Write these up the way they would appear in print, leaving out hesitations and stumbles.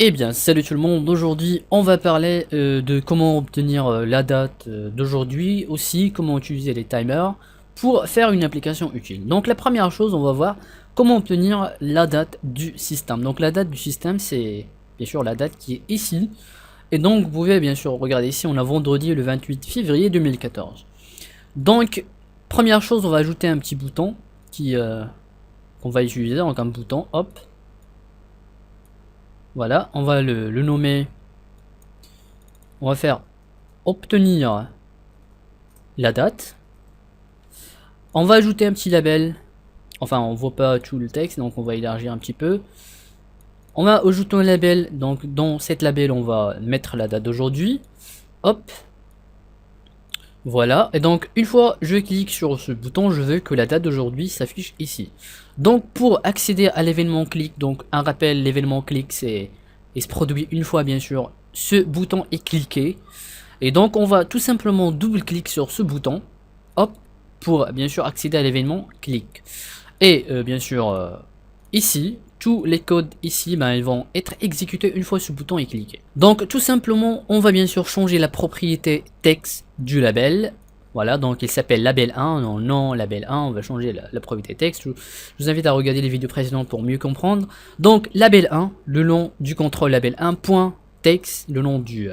Eh bien, salut tout le monde, aujourd'hui on va parler de comment obtenir la date d'aujourd'hui, aussi comment utiliser les timers pour faire une application utile. Donc la première chose, on va voir comment obtenir la date du système. Donc la date du système, c'est bien sûr la date qui est ici. Et donc vous pouvez bien sûr regarder ici, on a vendredi le 28 février 2014. Donc première chose, on va ajouter un petit bouton qu'on va utiliser, donc un bouton, hop. Voilà, on va le nommer. On va faire obtenir la date. On va ajouter un petit label. Enfin, on voit pas tout le texte, donc on va élargir un petit peu. On va ajouter un label. Donc, dans cette label, on va mettre la date d'aujourd'hui. Hop. Voilà. Et donc, une fois je clique sur ce bouton, je veux que la date d'aujourd'hui s'affiche ici. Donc, pour accéder à l'événement clic, donc un rappel, l'événement clic, il se produit une fois, bien sûr, ce bouton est cliqué. Et donc on va tout simplement double-cliquer sur ce bouton, hop, pour bien sûr accéder à l'événement clic. Et bien sûr ici, tous les codes ici, ils vont être exécutés une fois ce bouton est cliqué. Donc tout simplement, on va bien sûr changer la propriété texte du label. Voilà, donc il s'appelle label 1, non label 1, on va changer la propriété texte. Je vous invite à regarder les vidéos précédentes pour mieux comprendre. Donc label 1, le nom du contrôle label 1, point texte, le nom du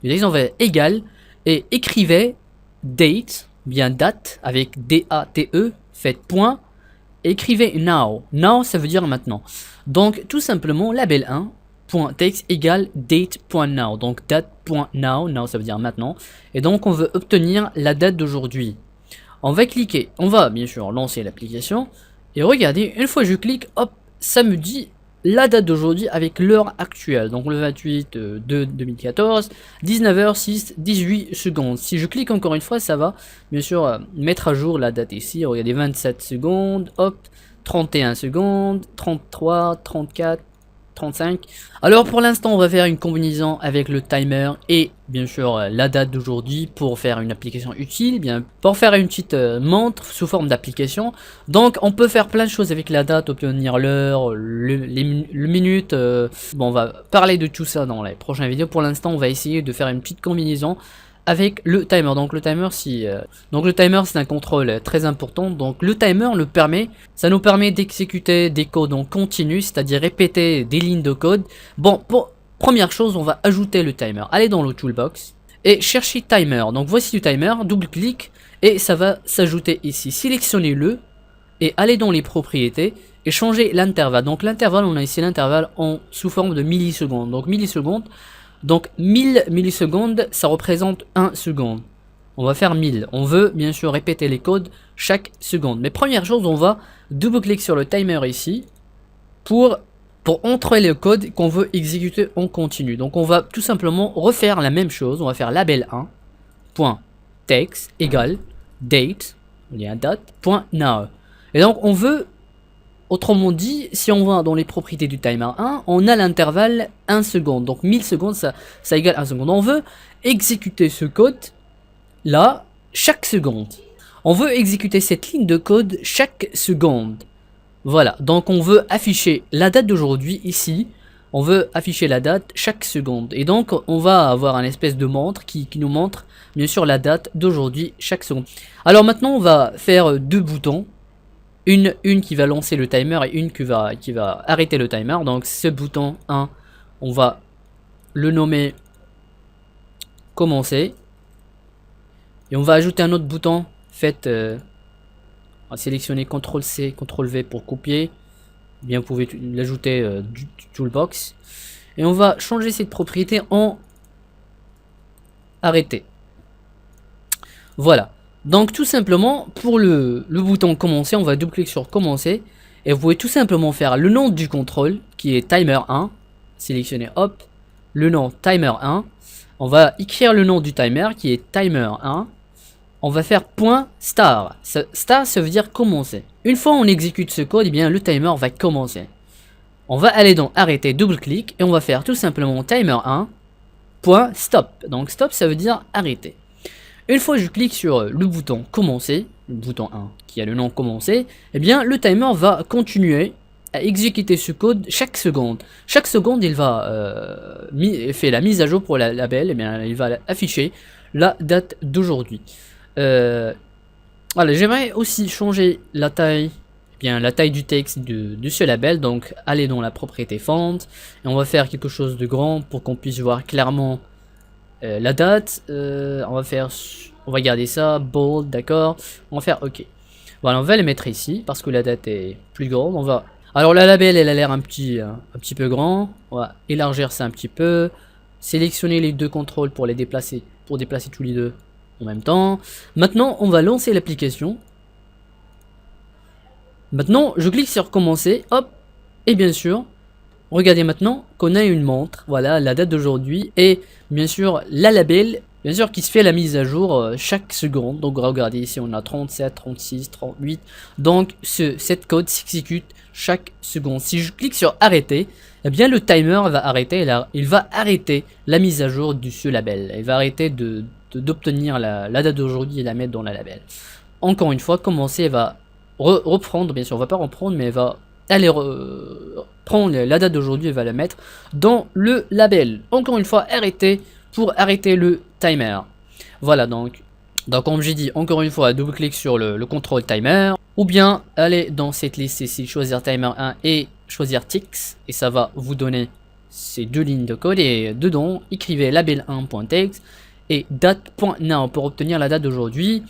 texte, on va égal, et écrivez date, bien date, avec D-A-T-E, faites point, écrivez now, now ça veut dire maintenant. Donc tout simplement label 1, point text égale date.now, donc date.now, now ça veut dire maintenant, et donc on veut obtenir la date d'aujourd'hui. On va cliquer, on va bien sûr lancer l'application, et regardez, une fois je clique, hop, ça me dit la date d'aujourd'hui avec l'heure actuelle, donc le 28 de 2014, 19h06, 18 secondes. Si je clique encore une fois, ça va bien sûr mettre à jour la date ici. Regardez, 27 secondes, hop, 31 secondes, 33, 34, 35. Alors pour l'instant, on va faire une combinaison avec le timer et bien sûr la date d'aujourd'hui pour faire une application utile, bien pour faire une petite montre sous forme d'application. Donc on peut faire plein de choses avec la date, obtenir l'heure, le minute. Bon, on va parler de tout ça dans les prochaines vidéos. Pour l'instant, on va essayer de faire une petite combinaison avec le timer. Donc le timer, c'est un contrôle très important. Donc le timer ça nous permet d'exécuter des codes en continu, c'est-à-dire répéter des lignes de code. Bon, pour première chose, on va ajouter le timer. Allez dans le toolbox et chercher timer. Donc voici le timer, double-clic et ça va s'ajouter ici. Sélectionnez-le et allez dans les propriétés et changez l'intervalle. Donc l'intervalle, on a ici l'intervalle sous forme de millisecondes. Donc millisecondes. Donc 1000 millisecondes, ça représente 1 seconde. On va faire 1000. On veut bien sûr répéter les codes chaque seconde. Mais première chose, on va double-cliquer sur le timer ici pour entrer le code qu'on veut exécuter en continu. Donc on va tout simplement refaire la même chose. On va faire label 1, point text égale date, il y a date, point now. Et donc on veut, autrement dit, si on va dans les propriétés du timer 1, on a l'intervalle 1 seconde. Donc 1000 secondes, ça égale 1 seconde. On veut exécuter ce code là chaque seconde. On veut exécuter cette ligne de code chaque seconde. Voilà, donc on veut afficher la date d'aujourd'hui ici. On veut afficher la date chaque seconde. Et donc on va avoir un espèce de montre qui nous montre bien sûr la date d'aujourd'hui chaque seconde. Alors maintenant on va faire deux boutons. Une qui va lancer le timer et une qui va arrêter le timer. Donc ce bouton 1, on va le nommer commencer. Et on va ajouter un autre bouton. Faites, on va sélectionner CTRL-C, CTRL-V pour copier. Bien, vous pouvez l'ajouter du toolbox. Et on va changer cette propriété en arrêter. Voilà. Donc tout simplement, pour le bouton commencer, on va double-cliquer sur commencer. Et vous pouvez tout simplement faire le nom du contrôle, qui est timer 1. Sélectionnez, hop, le nom timer 1. On va écrire le nom du timer, qui est timer 1. On va faire point star. Star, ça veut dire commencer. Une fois on exécute ce code, eh bien le timer va commencer. On va aller dans arrêter, double-clic, et on va faire tout simplement timer 1, point stop. Donc stop, ça veut dire arrêter. Une fois je clique sur le bouton commencer, le bouton 1 qui a le nom commencer, eh bien le timer va continuer à exécuter ce code chaque seconde. Chaque seconde, il va faire la mise à jour pour la label, et bien il va afficher la date d'aujourd'hui. Voilà, j'aimerais aussi changer la taille, la taille du texte de ce label. Donc aller dans la propriété font et on va faire quelque chose de grand pour qu'on puisse voir clairement la date. On va garder ça bold, d'accord. On va faire OK. Voilà, on va les mettre ici parce que la date est plus grande. Alors la label, elle a l'air un petit peu grand. On va élargir ça un petit peu. Sélectionner les deux contrôles pour les déplacer, pour déplacer tous les deux en même temps. Maintenant, on va lancer l'application. Maintenant, je clique sur commencer, hop, et bien sûr, regardez maintenant qu'on a une montre, voilà, la date d'aujourd'hui, et bien sûr, la label, bien sûr, qui se fait la mise à jour chaque seconde. Donc regardez ici, on a 37, 36, 38, donc cette code s'exécute chaque seconde. Si je clique sur arrêter, eh bien le timer va arrêter, il va arrêter la mise à jour de ce label, il va arrêter d'obtenir la date d'aujourd'hui et la mettre dans la label. Encore une fois, commencer va reprendre, bien sûr, on va pas reprendre, mais elle va aller prendre la date d'aujourd'hui et va la mettre dans le label. Encore une fois, arrêter pour arrêter le timer. Voilà, donc comme j'ai dit, encore une fois, double-clic sur le contrôle timer, ou bien aller dans cette liste ici, choisir timer 1 et choisir ticks, et ça va vous donner ces deux lignes de code, et dedans, écrivez label1.text et date.now pour obtenir la date d'aujourd'hui.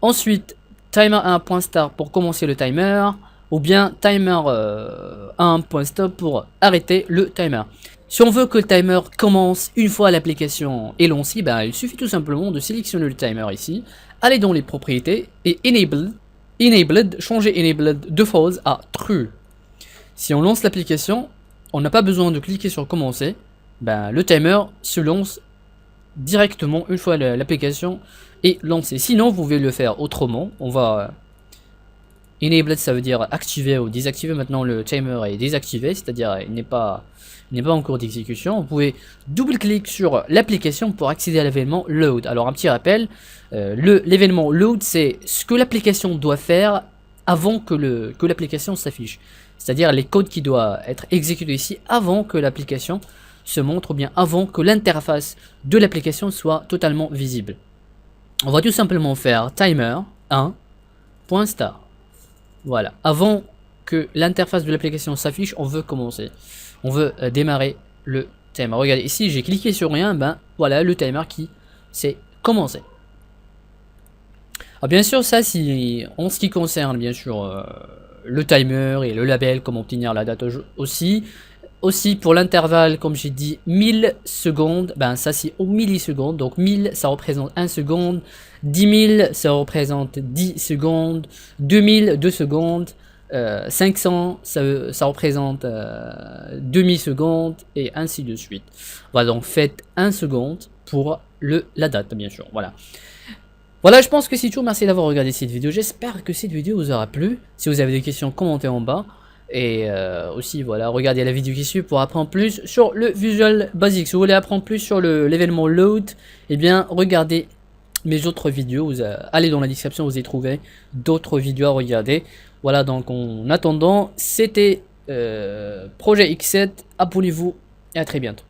Ensuite, timer1.start pour commencer le timer, ou bien timer1.stop pour arrêter le timer. Si on veut que le timer commence une fois l'application est lancée, il suffit tout simplement de sélectionner le timer ici, aller dans les propriétés et changer enabled de false à true. Si on lance l'application, on n'a pas besoin de cliquer sur commencer, le timer se lance directement une fois l'application est lancée. Sinon, vous pouvez le faire autrement. On va enabled, ça veut dire activer ou désactiver. Maintenant, le timer est désactivé, c'est-à-dire il n'est pas en cours d'exécution. Vous pouvez double-clic sur l'application pour accéder à l'événement load. Alors, un petit rappel, l'événement load, c'est ce que l'application doit faire avant que l'application s'affiche. C'est-à-dire les codes qui doivent être exécutés ici avant que l'application se montre, ou bien avant que l'interface de l'application soit totalement visible. On va tout simplement faire timer 1.start. Voilà, avant que l'interface de l'application s'affiche, on veut commencer. On veut démarrer le timer. Regardez, ici j'ai cliqué sur rien, voilà le timer qui s'est commencé. Alors bien sûr, ça, en ce qui concerne bien sûr le timer et le label, comment obtenir la date aussi. Aussi pour l'intervalle, comme j'ai dit, 1000 secondes, ça c'est au millisecondes, donc 1000 ça représente 1 seconde, 10 000 ça représente 10 secondes, 2000 2 secondes, 500 ça représente demi-seconde, et ainsi de suite. Voilà, donc faites 1 seconde pour la date, bien sûr, voilà. Voilà, je pense que c'est tout, merci d'avoir regardé cette vidéo, j'espère que cette vidéo vous aura plu. Si vous avez des questions, commentez en bas. Et aussi, voilà, regardez la vidéo qui suit pour apprendre plus sur le Visual Basic. Si vous voulez apprendre plus sur l'événement load, eh bien, regardez mes autres vidéos. Allez dans la description, vous y trouvez d'autres vidéos à regarder. Voilà, donc en attendant, c'était Projet X7. Abonnez-vous et à très bientôt.